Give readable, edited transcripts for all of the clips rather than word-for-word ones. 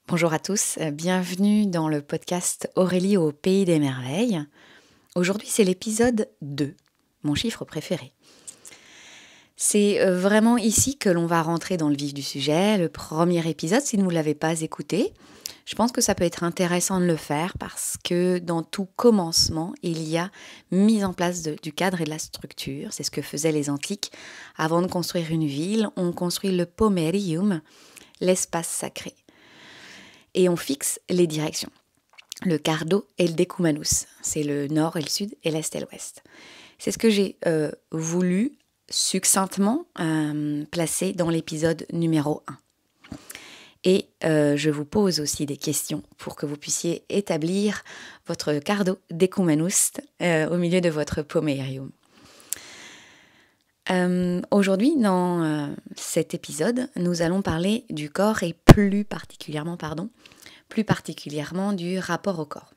Bonjour à tous, bienvenue dans le podcast Aurélie au pays des merveilles. Aujourd'hui c'est l'épisode 2, mon chiffre préféré. C'est vraiment ici que l'on va rentrer dans le vif du sujet, le premier épisode si vous ne l'avez pas écouté. Je pense que ça peut être intéressant de le faire parce que dans tout commencement, il y a mise en place du cadre et de la structure. C'est ce que faisaient les Antiques. Avant de construire une ville, on construit le pomerium, l'espace sacré. Et on fixe les directions. Le cardo et le decumanus, c'est le nord et le sud et l'est et l'ouest. C'est ce que j'ai voulu succinctement placer dans l'épisode numéro 1. Et je vous pose aussi des questions pour que vous puissiez établir votre cardo decumanus au milieu de votre pomerium. Aujourd'hui, dans cet épisode, nous allons parler du corps et plus particulièrement du rapport au corps.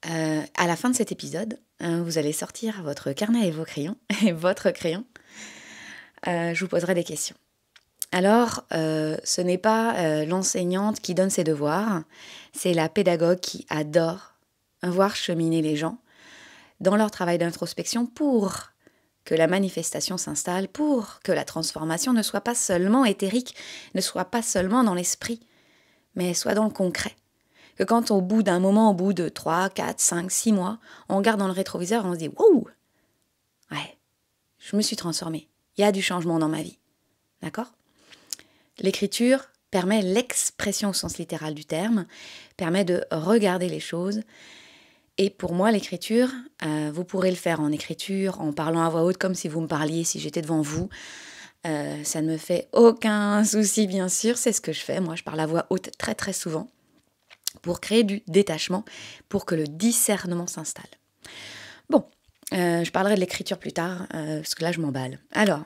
À la fin de cet épisode, vous allez sortir votre carnet et vos crayons, et votre crayon. Je vous poserai des questions. Alors, ce n'est pas l'enseignante qui donne ses devoirs, c'est la pédagogue qui adore voir cheminer les gens dans leur travail d'introspection pour que la manifestation s'installe, pour que la transformation ne soit pas seulement éthérique, ne soit pas seulement dans l'esprit, mais soit dans le concret. Que quand au bout d'un moment, au bout de 3, 4, 5, 6 mois, on regarde dans le rétroviseur et on se dit « Wow, ouais, je me suis transformée, il y a du changement dans ma vie. » D'accord ? L'écriture permet l'expression au sens littéral du terme, permet de regarder les choses. Et pour moi, l'écriture, vous pourrez le faire en écriture, en parlant à voix haute, comme si vous me parliez, si j'étais devant vous. Ça ne me fait aucun souci, bien sûr, c'est ce que je fais. Moi, je parle à voix haute très très souvent pour créer du détachement, pour que le discernement s'installe. Bon, je parlerai de l'écriture plus tard, parce que là, je m'emballe. Alors,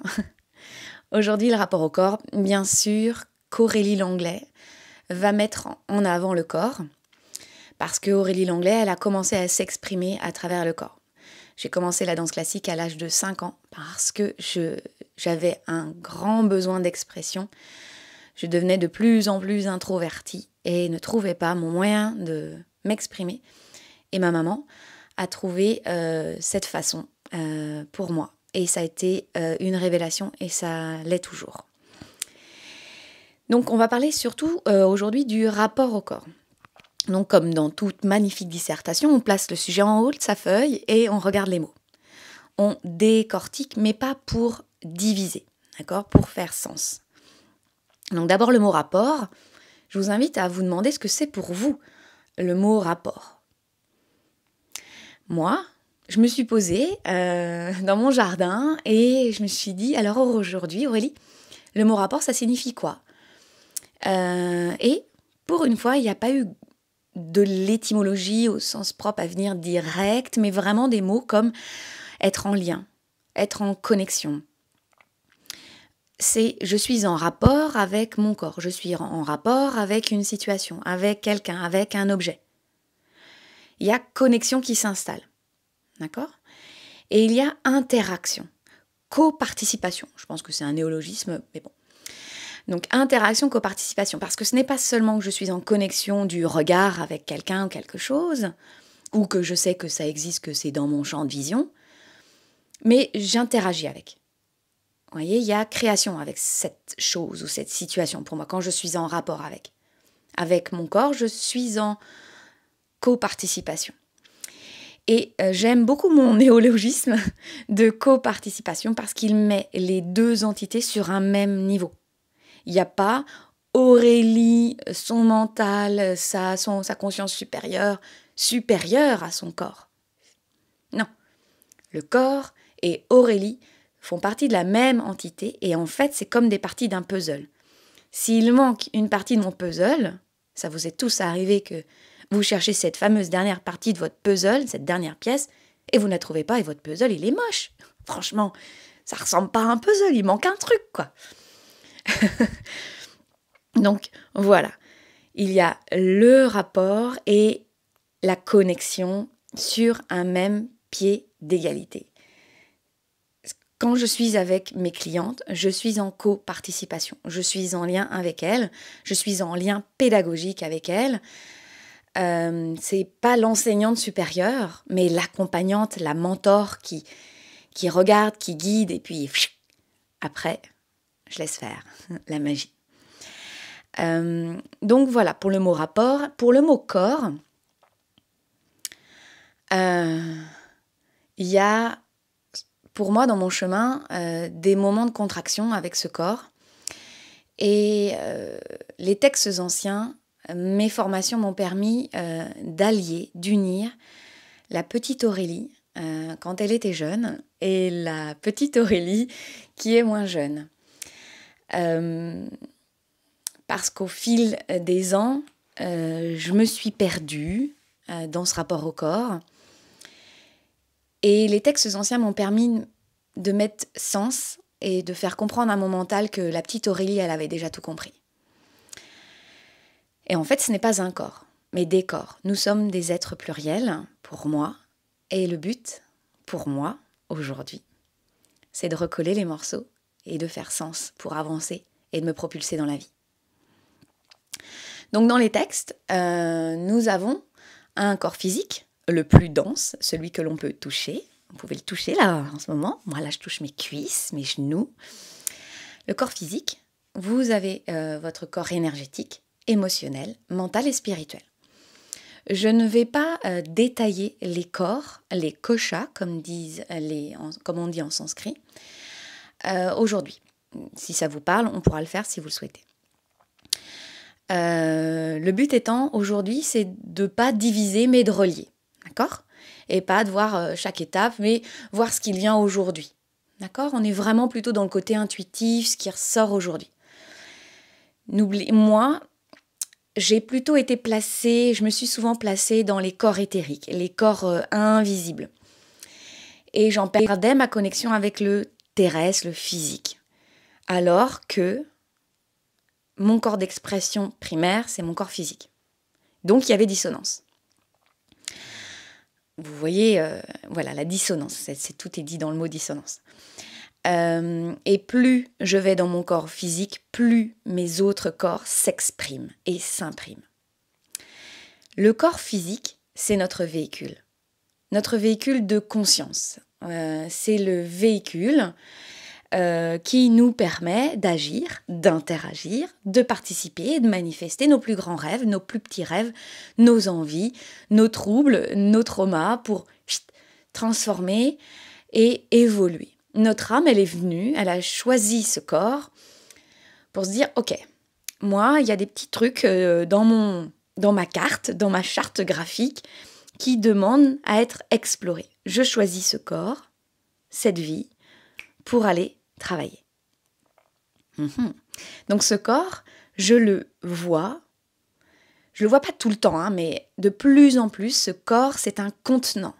aujourd'hui, le rapport au corps, bien sûr, qu'Aurélie Langlais va mettre en avant le corps, parce qu'Aurélie Langlais, elle a commencé à s'exprimer à travers le corps. J'ai commencé la danse classique à l'âge de 5 ans, parce que j'avais un grand besoin d'expression. Je devenais de plus en plus introvertie et ne trouvais pas mon moyen de m'exprimer. Et ma maman a trouvé cette façon pour moi. Et ça a été une révélation et ça l'est toujours. Donc on va parler surtout aujourd'hui du rapport au corps. Donc comme dans toute magnifique dissertation, on place le sujet en haut de sa feuille et on regarde les mots. On décortique, mais pas pour diviser, d'accord ? Pour faire sens. Donc d'abord le mot rapport, je vous invite à vous demander ce que c'est pour vous, le mot rapport. Moi, je me suis posée dans mon jardin et je me suis dit, alors aujourd'hui Aurélie, le mot rapport ça signifie quoi ? Et pour une fois, il n'y a pas eu de l'étymologie au sens propre à venir direct, mais vraiment des mots comme être en lien, être en connexion. C'est je suis en rapport avec mon corps, je suis en rapport avec une situation, avec quelqu'un, avec un objet. Il y a connexion qui s'installe, d'accord ? Et il y a interaction, coparticipation. Je pense que c'est un néologisme, mais bon. Donc interaction, coparticipation, parce que ce n'est pas seulement que je suis en connexion du regard avec quelqu'un ou quelque chose, ou que je sais que ça existe, que c'est dans mon champ de vision, mais j'interagis avec. Vous voyez, il y a création avec cette chose ou cette situation pour moi, quand je suis en rapport avec. Avec mon corps, je suis en coparticipation. Et j'aime beaucoup mon néologisme de coparticipation parce qu'il met les deux entités sur un même niveau. Il n'y a pas Aurélie, son mental, sa conscience supérieure à son corps. Non. Le corps et Aurélie font partie de la même entité et en fait, c'est comme des parties d'un puzzle. S'il manque une partie de mon puzzle, ça vous est tous arrivé que vous cherchez cette fameuse dernière partie de votre puzzle, cette dernière pièce, et vous ne la trouvez pas et votre puzzle, il est moche. Franchement, ça ressemble pas à un puzzle, il manque un truc, quoi. Donc, voilà. Il y a le rapport et la connexion sur un même pied d'égalité. Quand je suis avec mes clientes, je suis en coparticipation. Je suis en lien avec elles, je suis en lien pédagogique avec elles. C'est pas l'enseignante supérieure, mais l'accompagnante, la mentor qui regarde, qui guide, et puis après, je laisse faire la magie. Donc voilà, pour le mot rapport. Pour le mot corps, il y a, pour moi, dans mon chemin, des moments de contraction avec ce corps. Et les textes anciens, mes formations m'ont permis d'allier, d'unir la petite Aurélie quand elle était jeune et la petite Aurélie qui est moins jeune. Parce qu'au fil des ans, je me suis perdue dans ce rapport au corps. Et les textes anciens m'ont permis de mettre sens et de faire comprendre à mon mental que la petite Aurélie, elle avait déjà tout compris. Et en fait, ce n'est pas un corps, mais des corps. Nous sommes des êtres pluriels, pour moi. Et le but, pour moi, aujourd'hui, c'est de recoller les morceaux et de faire sens pour avancer et de me propulser dans la vie. Donc dans les textes, nous avons un corps physique, le plus dense, celui que l'on peut toucher. Vous pouvez le toucher là en ce moment. Moi là, je touche mes cuisses, mes genoux. Le corps physique, vous avez votre corps énergétique, émotionnel, mental et spirituel. Je ne vais pas détailler les corps, les koshas, comme on dit en sanskrit, aujourd'hui. Si ça vous parle, on pourra le faire si vous le souhaitez. Le but étant, aujourd'hui, c'est de ne pas diviser, mais de relier. D'accord ? Et pas de voir chaque étape, mais voir ce qu'il vient aujourd'hui. D'accord ? On est vraiment plutôt dans le côté intuitif, ce qui ressort aujourd'hui. Moi, j'ai plutôt été placée, je me suis souvent placée dans les corps éthériques, les corps invisibles. Et j'en perdais ma connexion avec le terrestre, le physique. Alors que mon corps d'expression primaire, c'est mon corps physique. Donc il y avait dissonance. Vous voyez, voilà, la dissonance, tout est dit dans le mot dissonance. Et plus je vais dans mon corps physique, plus mes autres corps s'expriment et s'impriment. Le corps physique, c'est notre véhicule de conscience. C'est le véhicule qui nous permet d'agir, d'interagir, de participer, de manifester nos plus grands rêves, nos plus petits rêves, nos envies, nos troubles, nos traumas pour transformer et évoluer. Notre âme, elle est venue, elle a choisi ce corps pour se dire, ok, moi, il y a des petits trucs dans ma carte, dans ma charte graphique qui demandent à être explorés. Je choisis ce corps, cette vie, pour aller travailler. Donc ce corps, je le vois pas tout le temps, mais de plus en plus, ce corps, c'est un contenant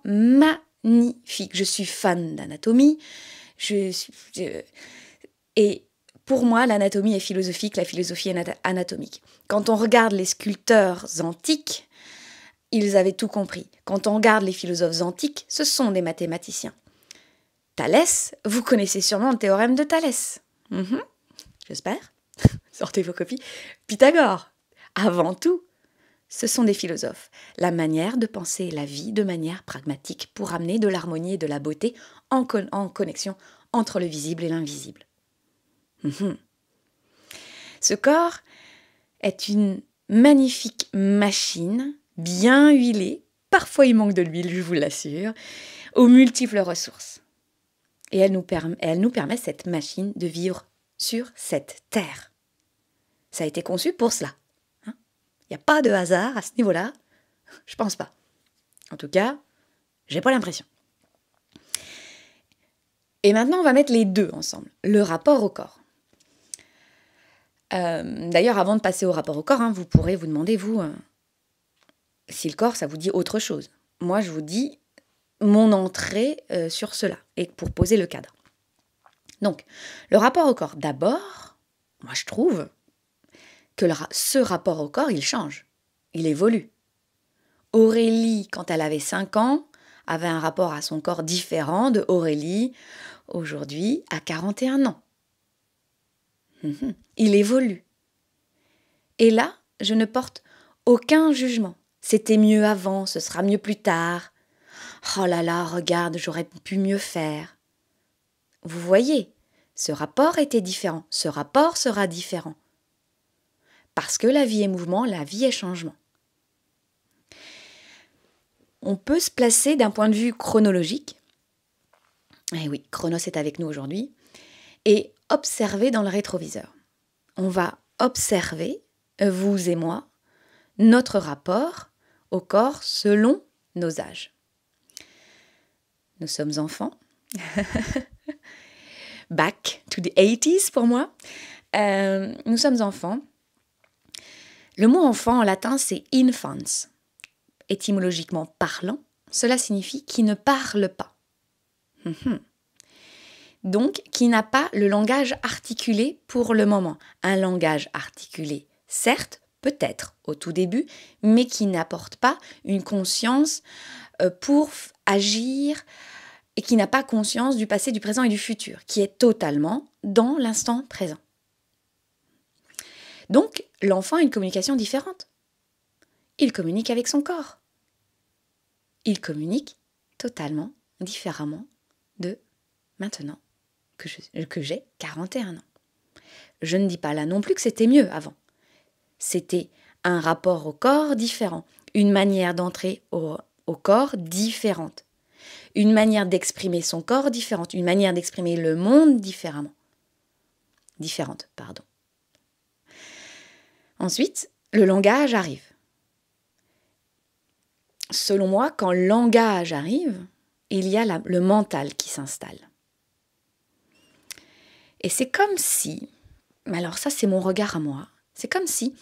magnifique. Je suis fan d'anatomie, et pour moi, l'anatomie est philosophique, la philosophie est anatomique. Quand on regarde les sculpteurs antiques, ils avaient tout compris. Quand on regarde les philosophes antiques, ce sont des mathématiciens. Thalès, vous connaissez sûrement le théorème de Thalès. J'espère. Sortez vos copies. Pythagore, avant tout, ce sont des philosophes. La manière de penser la vie de manière pragmatique pour amener de l'harmonie et de la beauté en connexion entre le visible et l'invisible. Ce corps est une magnifique machine, bien huilée, parfois il manque de l'huile, je vous l'assure, aux multiples ressources. Et elle nous permet, cette machine, de vivre sur cette terre. Ça a été conçu pour cela. Il n'y a pas de hasard à ce niveau-là. Je pense pas. En tout cas, j'ai pas l'impression. Et maintenant, on va mettre les deux ensemble. Le rapport au corps. D'ailleurs, avant de passer au rapport au corps, vous pourrez vous demander, si le corps, ça vous dit autre chose. Moi, je vous dis mon entrée sur cela, et pour poser le cadre. Donc, le rapport au corps, d'abord, moi je trouve que ce rapport au corps, il change, il évolue. Aurélie, quand elle avait 5 ans, avait un rapport à son corps différent de Aurélie, aujourd'hui, à 41 ans. Il évolue. Et là, je ne porte aucun jugement. C'était mieux avant, ce sera mieux plus tard. Oh là là, regarde, j'aurais pu mieux faire. Vous voyez, ce rapport était différent, ce rapport sera différent. Parce que la vie est mouvement, la vie est changement. On peut se placer d'un point de vue chronologique. Eh oui, Chronos est avec nous aujourd'hui. Et observer dans le rétroviseur. On va observer, vous et moi, notre rapport au corps selon nos âges. Nous sommes enfants. Back to the 80s pour moi. Nous sommes enfants. Le mot enfant en latin, c'est infans. Étymologiquement parlant, cela signifie qui ne parle pas. Donc, qui n'a pas le langage articulé pour le moment. Un langage articulé, certes, peut-être au tout début, mais qui n'apporte pas une conscience pour agir et qui n'a pas conscience du passé, du présent et du futur, qui est totalement dans l'instant présent. Donc, l'enfant a une communication différente. Il communique avec son corps. Il communique totalement différemment de maintenant que j'ai 41 ans. Je ne dis pas là non plus que c'était mieux avant. C'était un rapport au corps différent, une manière d'entrer au corps différente, une manière d'exprimer son corps différente, une manière d'exprimer le monde différente. Ensuite, le langage arrive. Selon moi, quand le langage arrive, il y a le mental qui s'installe. Et c'est comme si, alors ça c'est mon regard à moi, c'est comme si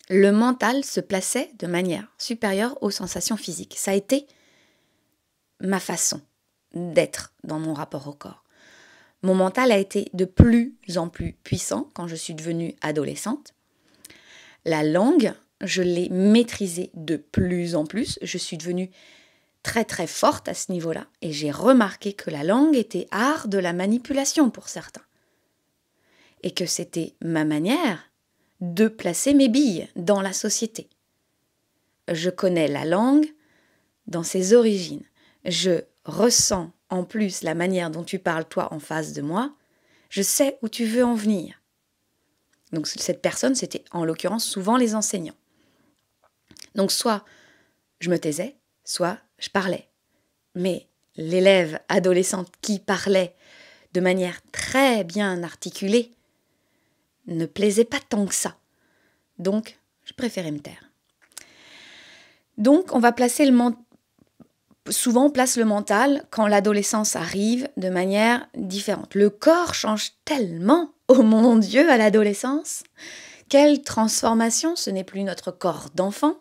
le mental se plaçait de manière supérieure aux sensations physiques. Ça a été ma façon d'être dans mon rapport au corps. Mon mental a été de plus en plus puissant quand je suis devenue adolescente. La langue, je l'ai maîtrisée de plus en plus. Je suis devenue très très forte à ce niveau-là et j'ai remarqué que la langue était art de la manipulation pour certains. Et que c'était ma manière de placer mes billes dans la société. Je connais la langue dans ses origines. Je ressens en plus la manière dont tu parles toi en face de moi. Je sais où tu veux en venir. Donc cette personne, c'était en l'occurrence souvent les enseignants. Donc soit je me taisais, soit je parlais. Mais l'élève adolescente qui parlait de manière très bien articulée ne plaisait pas tant que ça. Donc, je préférais me taire. Donc, on va placer souvent on place le mental quand l'adolescence arrive de manière différente. Le corps change tellement, oh mon Dieu, à l'adolescence. Quelle transformation, ce n'est plus notre corps d'enfant,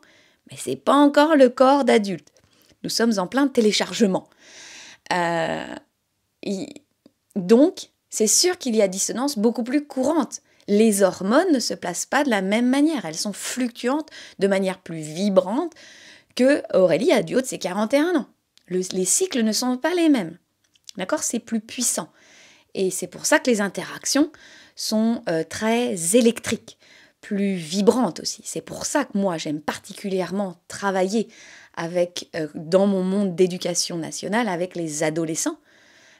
mais ce n'est pas encore le corps d'adulte. Nous sommes en plein téléchargement. Donc, c'est sûr qu'il y a dissonance beaucoup plus courante. Les hormones ne se placent pas de la même manière. Elles sont fluctuantes de manière plus vibrante que Aurélie a du haut de ses 41 ans. Les cycles ne sont pas les mêmes. D'accord ? C'est plus puissant. Et c'est pour ça que les interactions sont très électriques, plus vibrantes aussi. C'est pour ça que moi, j'aime particulièrement travailler dans mon monde d'éducation nationale avec les adolescents,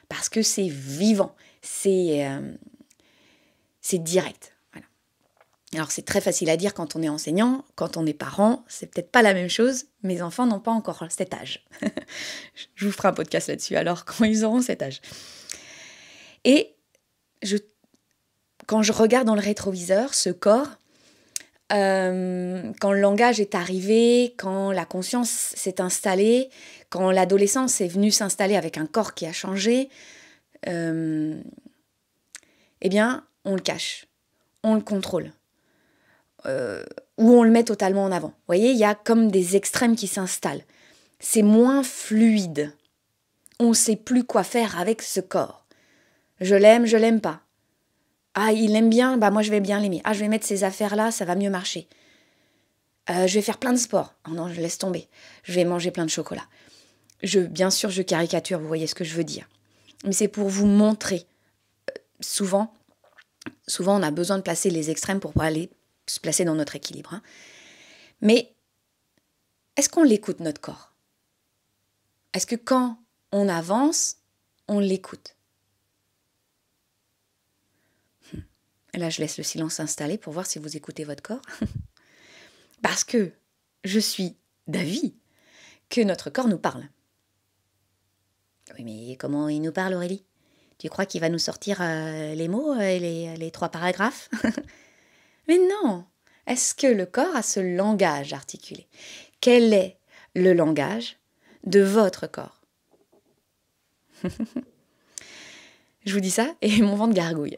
parce que c'est vivant, c'est direct. Voilà. Alors c'est très facile à dire quand on est enseignant, quand on est parent, c'est peut-être pas la même chose. Mes enfants n'ont pas encore cet âge. Je vous ferai un podcast là-dessus alors quand ils auront cet âge. Et quand je regarde dans le rétroviseur ce corps, quand le langage est arrivé, quand la conscience s'est installée, quand l'adolescence est venue s'installer avec un corps qui a changé, eh bien, on le cache, on le contrôle, ou on le met totalement en avant. Vous voyez, il y a comme des extrêmes qui s'installent. C'est moins fluide. On ne sait plus quoi faire avec ce corps. Je l'aime pas. Ah, il l'aime bien, bah moi je vais bien l'aimer. Ah, je vais mettre ces affaires-là, ça va mieux marcher. Je vais faire plein de sport. Oh non, je laisse tomber. Je vais manger plein de chocolat. Bien sûr, je caricature, vous voyez ce que je veux dire. Mais c'est pour vous montrer. Souvent, on a besoin de placer les extrêmes pour aller se placer dans notre équilibre. Hein. Mais est-ce qu'on l'écoute, notre corps? Est-ce que quand on avance, on l'écoute? Là, je laisse le silence s'installer pour voir si vous écoutez votre corps. Parce que je suis d'avis que notre corps nous parle. Oui, mais comment il nous parle, Aurélie? Tu crois qu'il va nous sortir les mots et les 3 paragraphes? Mais non! Est-ce que le corps a ce langage articulé? Quel est le langage de votre corps? Je vous dis ça et mon ventre gargouille.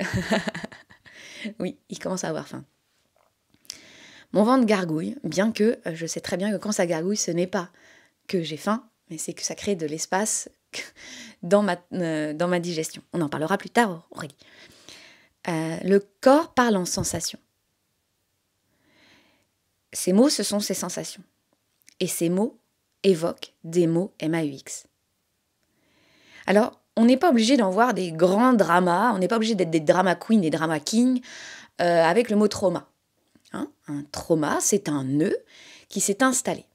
Oui, il commence à avoir faim. Mon ventre gargouille, bien que je sais très bien que quand ça gargouille, ce n'est pas que j'ai faim, mais c'est que ça crée de l'espace dans ma digestion. On en parlera plus tard, Aurélie. Le corps parle en sensations. Ces mots, ce sont ses sensations. Et ces mots évoquent des mots MAUX. Alors, on n'est pas obligé d'en voir des grands dramas, on n'est pas obligé d'être des drama queens, des drama kings avec le mot trauma. Hein? Un trauma, c'est un nœud qui s'est installé.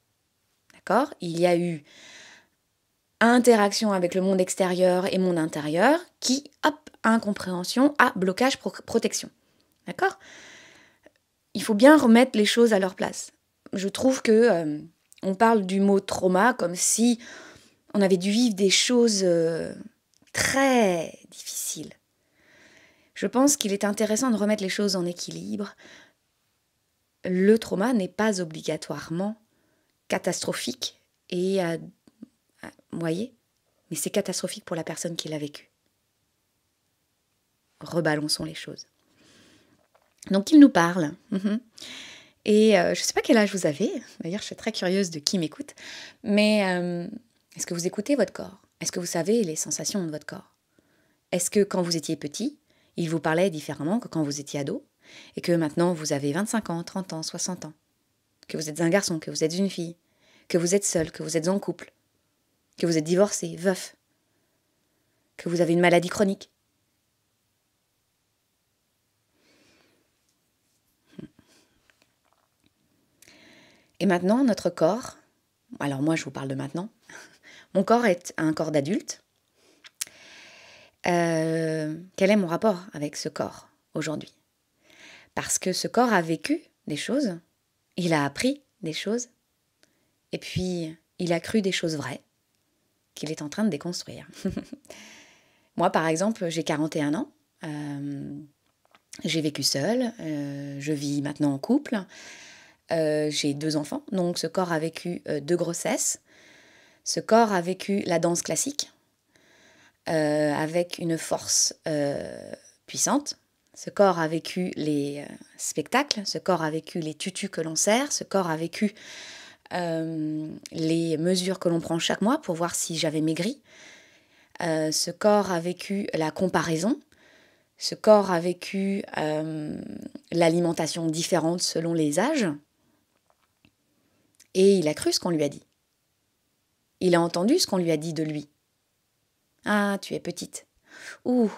D'accord? Il y a eu interaction avec le monde extérieur et monde intérieur qui, hop, incompréhension, blocage, protection. D'accord? Il faut bien remettre les choses à leur place. Je trouve que on parle du mot trauma comme si on avait dû vivre des choses très difficiles. Je pense qu'il est intéressant de remettre les choses en équilibre. Le trauma n'est pas obligatoirement catastrophique et, vous voyez, mais c'est catastrophique pour la personne qui l'a vécu. Rebalançons les choses. Donc il nous parle. Et je ne sais pas quel âge vous avez, d'ailleurs je suis très curieuse de qui m'écoute, mais est-ce que vous écoutez votre corps? Est-ce que vous savez les sensations de votre corps? Est-ce que quand vous étiez petit, il vous parlait différemment que quand vous étiez ado? Et que maintenant vous avez 25 ans, 30 ans, 60 ans? Que vous êtes un garçon, que vous êtes une fille? Que vous êtes seul, que vous êtes en couple? Que vous êtes divorcé, veuf? Que vous avez une maladie chronique? Et maintenant, notre corps, alors moi je vous parle de maintenant, mon corps est un corps d'adulte. Quel est mon rapport avec ce corps aujourd'hui? Parce que ce corps a vécu des choses, il a appris des choses, et puis il a cru des choses vraies qu'il est en train de déconstruire. Moi, par exemple, j'ai 41 ans, j'ai vécu seule, je vis maintenant en couple, j'ai 2 enfants, donc ce corps a vécu 2 grossesses, ce corps a vécu la danse classique, avec une force puissante. Ce corps a vécu les spectacles, ce corps a vécu les tutus que l'on sert, ce corps a vécu les mesures que l'on prend chaque mois pour voir si j'avais maigri. Ce corps a vécu la comparaison. Ce corps a vécu l'alimentation différente selon les âges. Et il a cru ce qu'on lui a dit. Il a entendu ce qu'on lui a dit de lui. Ah, tu es petite. Ouh,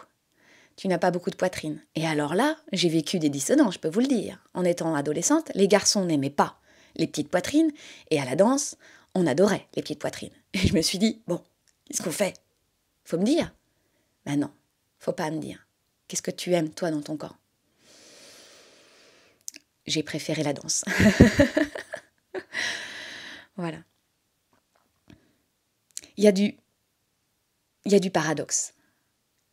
tu n'as pas beaucoup de poitrine. Et alors là, j'ai vécu des dissonances, je peux vous le dire. En étant adolescente, les garçons n'aimaient pas les petites poitrines, et à la danse, on adorait les petites poitrines. Et je me suis dit, bon, qu'est-ce qu'on fait? Faut me dire? Ben non, faut pas me dire. Qu'est-ce que tu aimes, toi, dans ton corps? J'ai préféré la danse. Voilà. Il y a du paradoxe.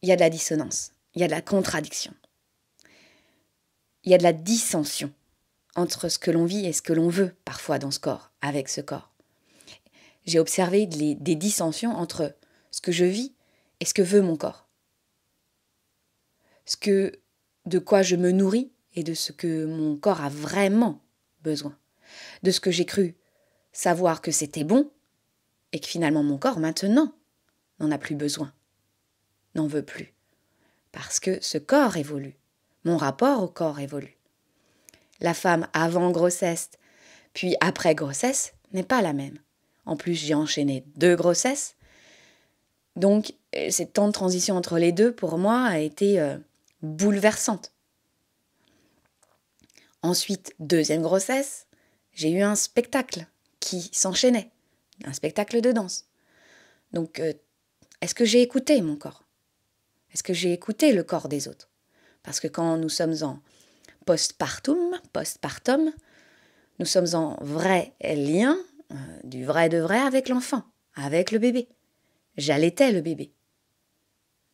Il y a de la dissonance. Il y a de la contradiction. Il y a de la dissension entre ce que l'on vit et ce que l'on veut parfois dans ce corps, avec ce corps. J'ai observé des dissensions entre ce que je vis et ce que veut mon corps. De quoi je me nourris et de ce que mon corps a vraiment besoin. De ce que j'ai cru savoir que c'était bon et que finalement mon corps maintenant n'en a plus besoin, n'en veut plus. Parce que ce corps évolue, mon rapport au corps évolue. La femme avant grossesse, puis après grossesse, n'est pas la même. En plus, j'ai enchaîné 2 grossesses. Donc, cette temps de transition entre les deux, pour moi, a été bouleversante. Ensuite, 2e grossesse, j'ai eu un spectacle qui s'enchaînait, un spectacle de danse. Donc, est-ce que j'ai écouté mon corps? Est-ce que j'ai écouté le corps des autres? Parce que quand nous sommes en postpartum, nous sommes en vrai lien, du vrai de vrai avec l'enfant, avec le bébé. J'allaitais le bébé.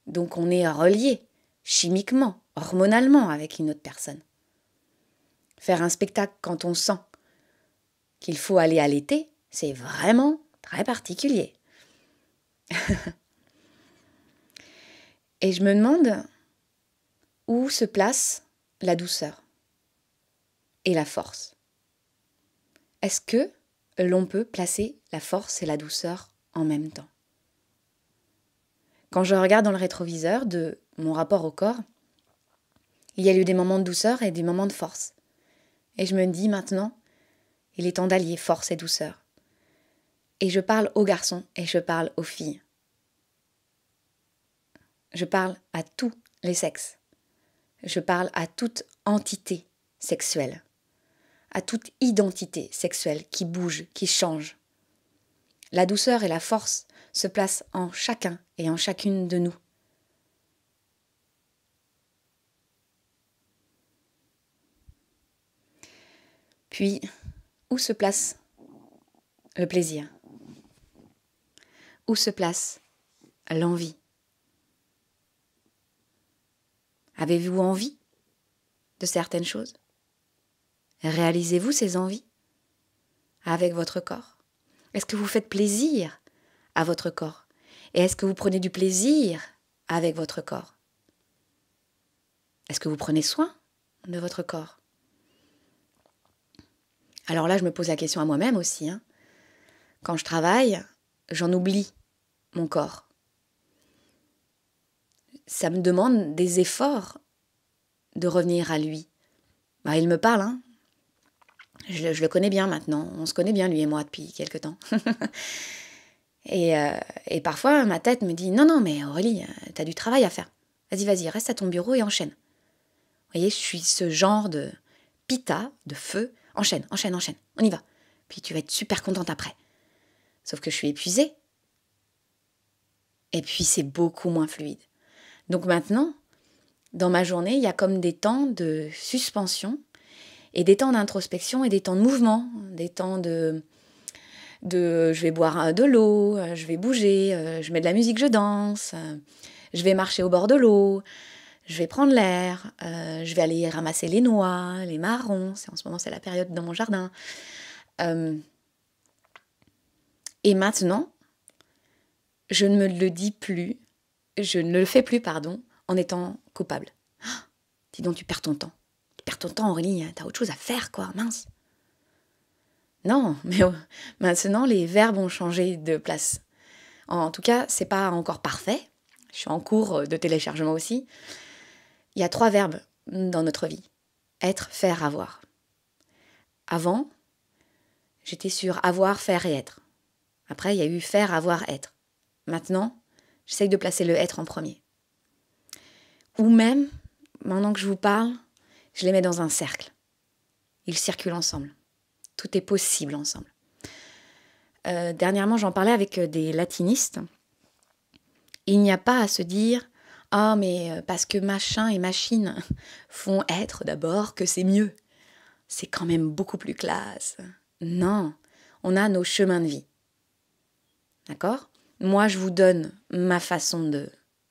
Donc on est relié chimiquement, hormonalement avec une autre personne. Faire un spectacle quand on sent qu'il faut aller allaiter, c'est vraiment très particulier. Et je me demande où se place la douceur et la force. Est-ce que l'on peut placer la force et la douceur en même temps? Quand je regarde dans le rétroviseur de mon rapport au corps, il y a eu des moments de douceur et des moments de force. Et je me dis maintenant, il est temps d'allier force et douceur. Et je parle aux garçons et je parle aux filles. Je parle à tous les sexes. Je parle à toute entité sexuelle, à toute identité sexuelle qui bouge, qui change. La douceur et la force se placent en chacun et en chacune de nous. Puis, où se place le plaisir? Où se place l'envie? Avez-vous envie de certaines choses? Réalisez-vous ces envies avec votre corps? Est-ce que vous faites plaisir à votre corps? Et est-ce que vous prenez du plaisir avec votre corps? Est-ce que vous prenez soin de votre corps? Alors là, je me pose la question à moi-même aussi. Quand je travaille, j'en oublie mon corps. Ça me demande des efforts de revenir à lui. Il me parle, Je le connais bien maintenant. On se connaît bien, lui et moi, depuis quelque temps. Et parfois, ma tête me dit « Non, mais Aurélie, t'as du travail à faire. Vas-y, reste à ton bureau et enchaîne. » Vous voyez, je suis ce genre de pita, de feu. Enchaîne, on y va. Puis tu vas être super contente après. Sauf que je suis épuisée. Et puis c'est beaucoup moins fluide. Donc maintenant, dans ma journée, il y a comme des temps de suspension et des temps d'introspection et des temps de mouvement, des temps de je vais boire de l'eau, je vais bouger, je mets de la musique, je danse, je vais marcher au bord de l'eau, je vais prendre l'air, je vais aller ramasser les noix, les marrons, en ce moment c'est la période dans mon jardin. Et maintenant, je ne me le dis plus, je ne le fais plus, en étant coupable. Dis donc, tu perds ton temps. Tu perds ton temps, Aurélie, t'as autre chose à faire, quoi, mince. Non, mais maintenant, les verbes ont changé de place. En tout cas, c'est pas encore parfait. Je suis en cours de téléchargement aussi. Il y a 3 verbes dans notre vie. Être, faire, avoir. Avant, j'étais sur avoir, faire et être. Après, il y a eu faire, avoir, être. Maintenant, j'essaye de placer le être en premier. Ou même, maintenant que je vous parle, je les mets dans un cercle. Ils circulent ensemble. Tout est possible ensemble. Dernièrement, j'en parlais avec des latinistes. Il n'y a pas à se dire « Ah, mais parce que machin et machine font être d'abord que c'est mieux. C'est quand même beaucoup plus classe. » Non, on a nos chemins de vie. D'accord ? Moi, je vous donne ma façon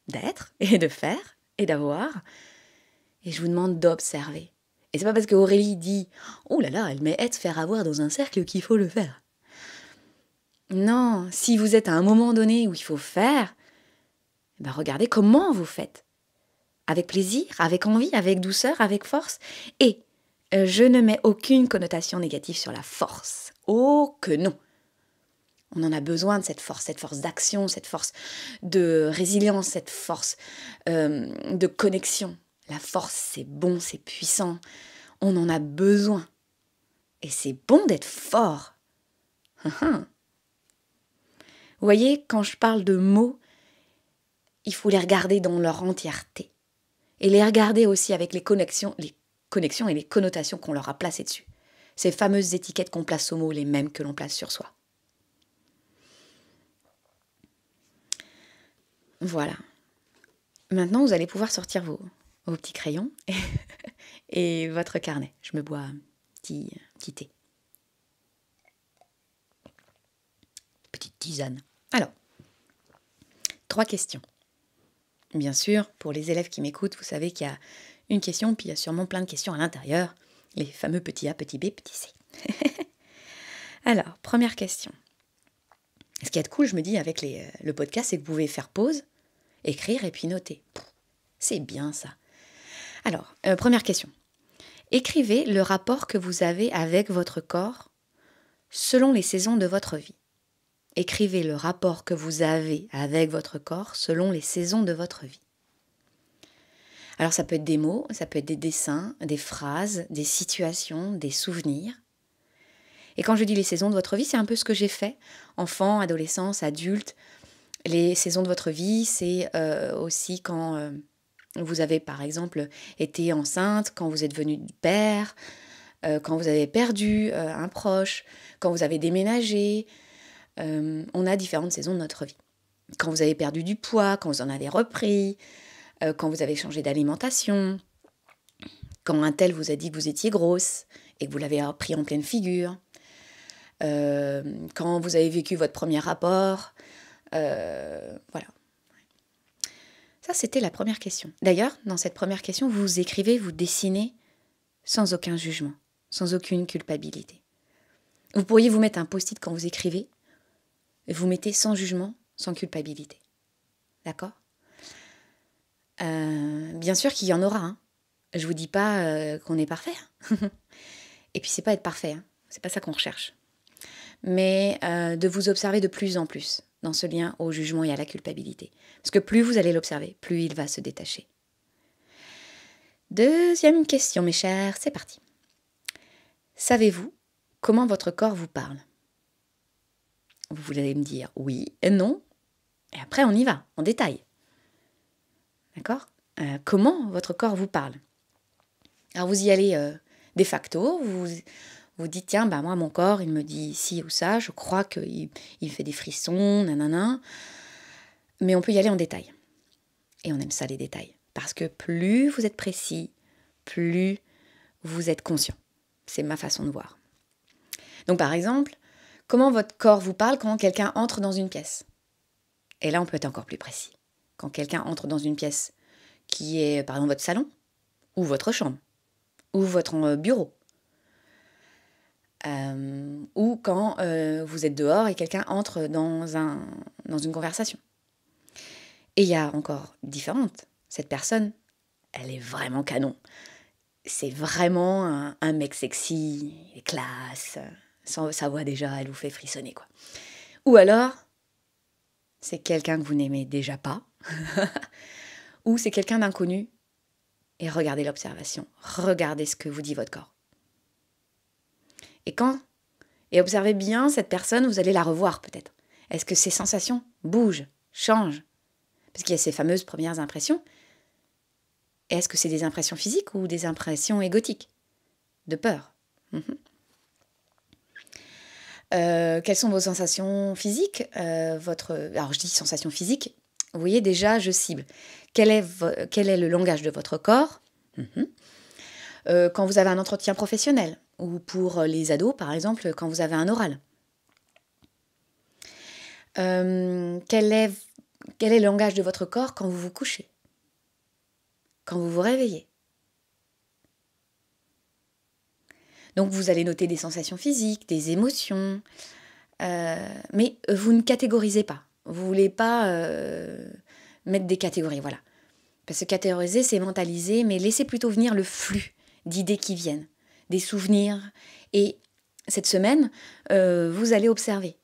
d'être et de faire et d'avoir. Et je vous demande d'observer. Et c'est pas parce qu'Aurélie dit « Oh là là, elle met être, faire, avoir dans un cercle qu'il faut le faire. » Non, si vous êtes à un moment donné où il faut faire, regardez comment vous faites. Avec plaisir, avec envie, avec douceur, avec force. Et je ne mets aucune connotation négative sur la force. Oh que non! On en a besoin de cette force d'action, cette force de résilience, cette force de connexion. La force, c'est bon, c'est puissant. On en a besoin. Et c'est bon d'être fort. Vous voyez, quand je parle de mots, il faut les regarder dans leur entièreté. Et les regarder aussi avec les connexions et les connotations qu'on leur a placées dessus. Ces fameuses étiquettes qu'on place aux mots, les mêmes que l'on place sur soi. Voilà. Maintenant, vous allez pouvoir sortir vos petits crayons et votre carnet. Je me bois un petit thé. Petite tisane. Alors, 3 questions. Bien sûr, pour les élèves qui m'écoutent, vous savez qu'il y a une question, puis il y a sûrement plein de questions à l'intérieur. Les fameux petit A, petit B, petit C. Alors, première question. Ce qui est cool, je me dis, avec le podcast, c'est que vous pouvez faire pause, écrire et puis noter. C'est bien ça. Alors, première question. Écrivez le rapport que vous avez avec votre corps selon les saisons de votre vie. Écrivez le rapport que vous avez avec votre corps selon les saisons de votre vie. Alors ça peut être des mots, ça peut être des dessins, des phrases, des situations, des souvenirs. Et quand je dis les saisons de votre vie, c'est un peu ce que j'ai fait. Enfant, adolescence, adulte. Les saisons de votre vie, c'est aussi quand vous avez par exemple été enceinte, quand vous êtes devenu père, quand vous avez perdu un proche, quand vous avez déménagé. On a différentes saisons de notre vie. Quand vous avez perdu du poids, quand vous en avez repris, quand vous avez changé d'alimentation, quand un tel vous a dit que vous étiez grosse et que vous l'avez pris en pleine figure, quand vous avez vécu votre premier rapport, voilà. Ça, c'était la première question. D'ailleurs, dans cette première question, vous écrivez, vous dessinez sans aucun jugement, sans aucune culpabilité. Vous pourriez vous mettre un post-it quand vous écrivez, et vous mettez sans jugement, sans culpabilité. D'accord ? Bien sûr qu'il y en aura. Hein. Je vous dis pas qu'on est parfait. Hein. Et puis c'est pas être parfait. Hein. C'est pas ça qu'on recherche. Mais de vous observer de plus en plus dans ce lien au jugement et à la culpabilité. Parce que plus vous allez l'observer, plus il va se détacher. Deuxième question, mes chers, c'est parti. Savez-vous comment votre corps vous parle ? Vous allez me dire oui et non. Et après, on y va, en détail. D'accord ? Comment votre corps vous parle ? Alors, vous y allez de facto, vous dites, tiens, bah, moi, mon corps, il me dit ci ou ça, je crois qu'il fait des frissons, nanana. Mais on peut y aller en détail. Et on aime ça, les détails. Parce que plus vous êtes précis, plus vous êtes conscient. C'est ma façon de voir. Donc, par exemple, comment votre corps vous parle quand quelqu'un entre dans une pièce ? Et là, on peut être encore plus précis. Quand quelqu'un entre dans une pièce qui est, par exemple, votre salon, ou votre chambre, ou votre bureau, ou quand vous êtes dehors et quelqu'un entre dans une conversation. Et il y a encore différentes. Cette personne, elle est vraiment canon. C'est vraiment un mec sexy, il est classe, sa voix déjà, elle vous fait frissonner, quoi. Ou alors, c'est quelqu'un que vous n'aimez déjà pas, ou c'est quelqu'un d'inconnu, et regardez l'observation, regardez ce que vous dit votre corps. Et observez bien cette personne, vous allez la revoir peut-être. Est-ce que ses sensations bougent, changent ? Parce qu'il y a ces fameuses premières impressions. Et est-ce que c'est des impressions physiques ou des impressions égotiques ? De peur. Quelles sont vos sensations physiques ? Alors je dis sensations physiques, vous voyez déjà, je cible. Quel est le langage de votre corps ? Quand vous avez un entretien professionnel, ou pour les ados, par exemple, quand vous avez un oral. Quel est le langage de votre corps quand vous vous couchez ? Quand vous vous réveillez ? Donc vous allez noter des sensations physiques, des émotions, mais vous ne catégorisez pas. Vous ne voulez pas mettre des catégories, voilà. Parce que catégoriser, c'est mentaliser, mais laissez plutôt venir le flux d'idées qui viennent, des souvenirs. Et cette semaine, vous allez observer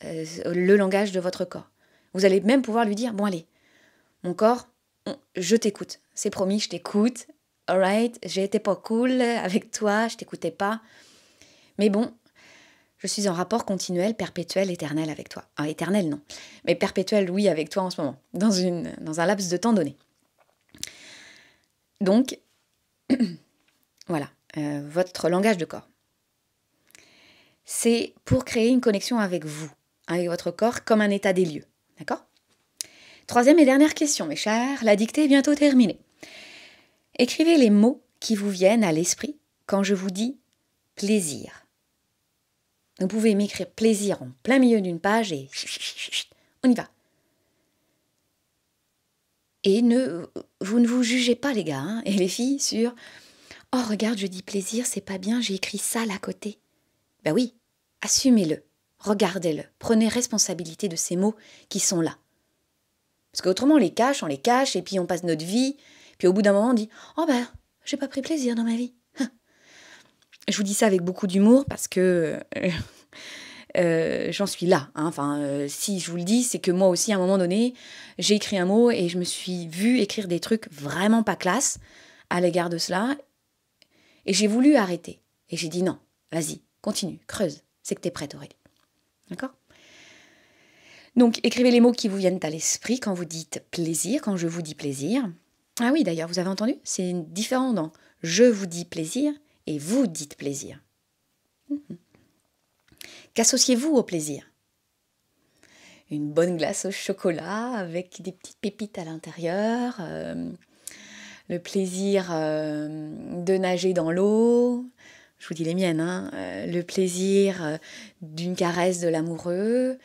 le langage de votre corps. Vous allez même pouvoir lui dire, bon allez, mon corps, je t'écoute. C'est promis, je t'écoute. Alright, j'ai été pas cool avec toi, je t'écoutais pas. Mais bon, Je suis en rapport continuel, perpétuel, éternel avec toi. Ah, éternel, non. Mais perpétuel, oui, avec toi en ce moment, dans un laps de temps donné. Donc, voilà, votre langage de corps. C'est pour créer une connexion avec vous, avec votre corps, comme un état des lieux. D'accord ? Troisième et dernière question, mes chers. La dictée est bientôt terminée. Écrivez les mots qui vous viennent à l'esprit quand je vous dis plaisir. Vous pouvez m'écrire plaisir en plein milieu d'une page et on y va. Et vous ne vous jugez pas, les gars, et les filles, sur « Oh, regarde, je dis plaisir, c'est pas bien, j'ai écrit ça là à côté. » Ben oui, assumez-le, regardez-le, prenez responsabilité de ces mots qui sont là. Parce qu'autrement, on les cache, et puis on passe notre vie, puis au bout d'un moment, on dit « Oh ben, j'ai pas pris plaisir dans ma vie. » Je vous dis ça avec beaucoup d'humour parce que j'en suis là. Si je vous le dis, c'est que moi aussi, à un moment donné, j'ai écrit un mot et je me suis vue écrire des trucs vraiment pas classe à l'égard de cela. Et j'ai voulu arrêter. Et j'ai dit non, vas-y, continue, creuse. C'est que t'es prête, Aurélie. D'accord ? Donc, écrivez les mots qui vous viennent à l'esprit quand vous dites plaisir, quand je vous dis plaisir. Ah oui, d'ailleurs, vous avez entendu ? C'est différent dans « je vous dis plaisir » et « vous dites plaisir ». Qu'associez-vous au plaisir ? Une bonne glace au chocolat avec des petites pépites à l'intérieur, le plaisir de nager dans l'eau, je vous dis les miennes, le plaisir d'une caresse de l'amoureux,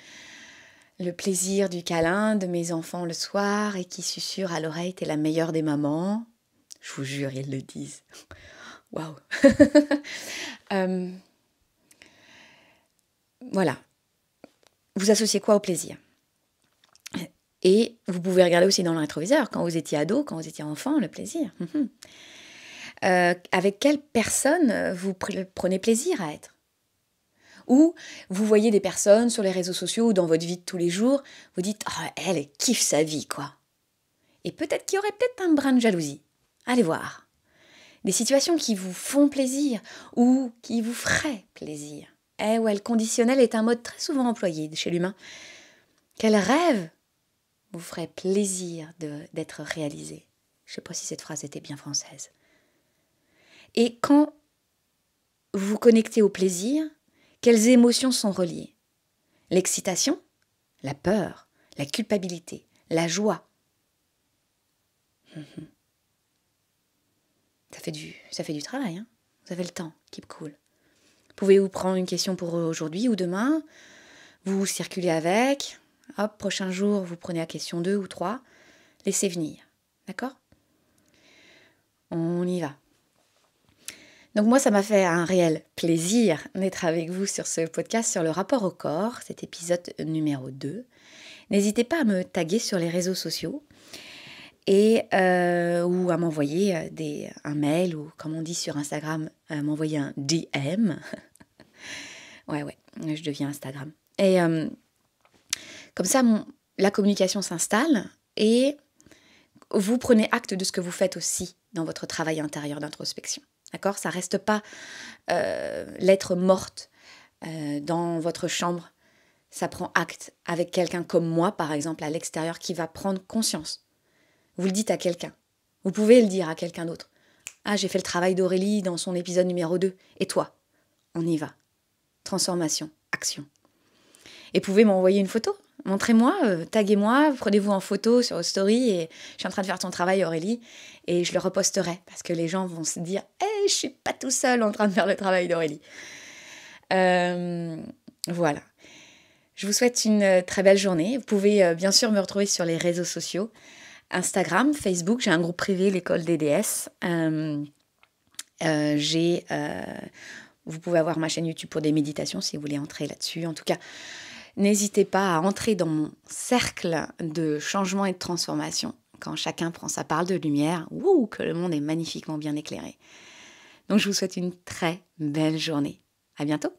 le plaisir du câlin de mes enfants le soir et qui susurrent à l'oreille « t'es la meilleure des mamans ». Je vous jure, ils le disent. Waouh. Voilà. Vous associez quoi au plaisir ? Et vous pouvez regarder aussi dans le rétroviseur, quand vous étiez ado, quand vous étiez enfant, le plaisir. Avec quelle personne vous prenez plaisir à être ? Ou vous voyez des personnes sur les réseaux sociaux ou dans votre vie de tous les jours, vous dites « Oh, elle kiffe sa vie, quoi !» Et peut-être qu'il y aurait peut-être un brin de jalousie. Allez voir. Des situations qui vous font plaisir ou qui vous feraient plaisir. Eh ouais, le conditionnel est un mode très souvent employé chez l'humain. Quel rêve vous ferait plaisir d'être réalisé ? Je ne sais pas si cette phrase était bien française. Et quand vous vous connectez au plaisir, quelles émotions sont reliées ? L'excitation, la peur, la culpabilité, la joie. Ça fait du travail, hein ? Vous avez le temps, keep cool. Pouvez-vous prendre une question pour aujourd'hui ou demain ? Vous circulez avec. Hop, prochain jour, vous prenez la question 2 ou 3. Laissez venir. D'accord ? On y va. Donc moi, ça m'a fait un réel plaisir d'être avec vous sur ce podcast sur le rapport au corps, cet épisode numéro 2. N'hésitez pas à me taguer sur les réseaux sociaux et ou à m'envoyer un mail ou, comme on dit sur Instagram, m'envoyer un DM. ouais, je deviens Instagram. Et comme ça, la communication s'installe et vous prenez acte de ce que vous faites aussi dans votre travail intérieur d'introspection. D'accord ? Ça ne reste pas lettre morte dans votre chambre. Ça prend acte avec quelqu'un comme moi, par exemple, à l'extérieur, qui va prendre conscience. Vous le dites à quelqu'un. Vous pouvez le dire à quelqu'un d'autre. Ah, j'ai fait le travail d'Aurélie dans son épisode numéro 2. Et toi ? On y va. Transformation, action. Et vous pouvez m'envoyer une photo. Montrez-moi, taguez-moi, prenez-vous en photo sur story et je suis en train de faire ton travail, Aurélie, et je le reposterai parce que les gens vont se dire « Hey, je suis pas tout seul en train de faire le travail d'Aurélie. » Voilà. Je vous souhaite une très belle journée. Vous pouvez bien sûr me retrouver sur les réseaux sociaux, Instagram, Facebook, j'ai un groupe privé, l'école des déesses. Vous pouvez avoir ma chaîne YouTube pour des méditations si vous voulez entrer là-dessus. En tout cas, n'hésitez pas à entrer dans mon cercle de changement et de transformation. Quand chacun prend sa part de lumière, que le monde est magnifiquement bien éclairé. Donc, je vous souhaite une très belle journée. À bientôt.